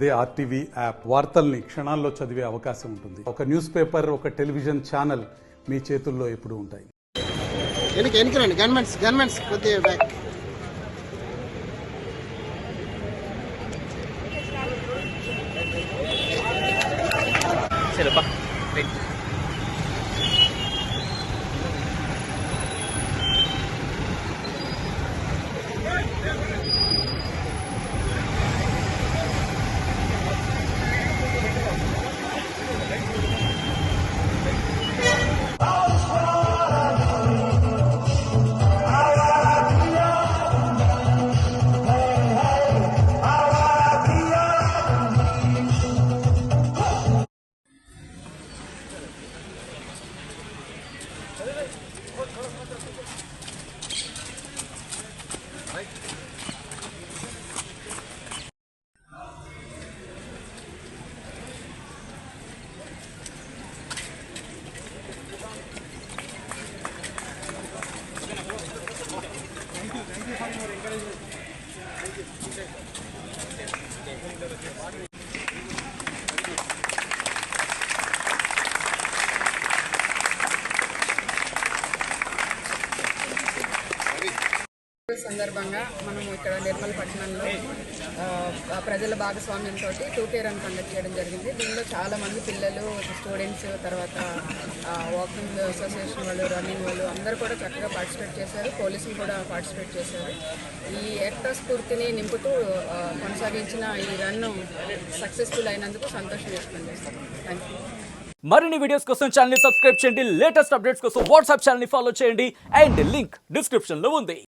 అదే RTV app వార్తల్ని క్షణాల్లో చదివే అవకాశం ఉంటుంది. ఒక న్యూస్ పేపర్, ఒక టెలివిజన్ ఛానల్ మీ చేతుల్లో ఎప్పుడూ ఉంటాయి. రండి గవర్నమెంట్స్ కొద్దిగా బ్యాక్. సందర్భంగా మనం ఇక్కడ నిర్మల్ పట్టణంలో ప్రజల భాగస్వామ్యంతో 2K రన్ కండక్ట్ చేయడం జరిగింది. దీనిలో చాలామంది పిల్లలు, స్టూడెంట్స్, తర్వాత వాకింగ్ అసోసియేషన్ వాళ్ళు, రన్నింగ్ వాళ్ళు అందరూ కూడా చక్కగా పార్టిసిపేట్ చేశారు. పోలీసులు కూడా పార్టిసిపేట్ చేశారు. ఈ ఏకతా స్ఫూర్తిని నింపుతూ కొనసాగించిన ఈ రన్ సక్సెస్ఫుల్ అయినందుకు సంతోషం వ్యక్తం చేస్తాను. Thank you. మరిన్ని వీడియోస్ కోసం ఛానల్ ని సబ్స్క్రైబ్ చేయండి. లేటెస్ట్ అప్డేట్స్ కోసం వాట్సాప్ ఛానల్ ని ఫాలో చేయండి. అండ్ లింక్ డిస్క్రిప్షన్ లో ఉంది.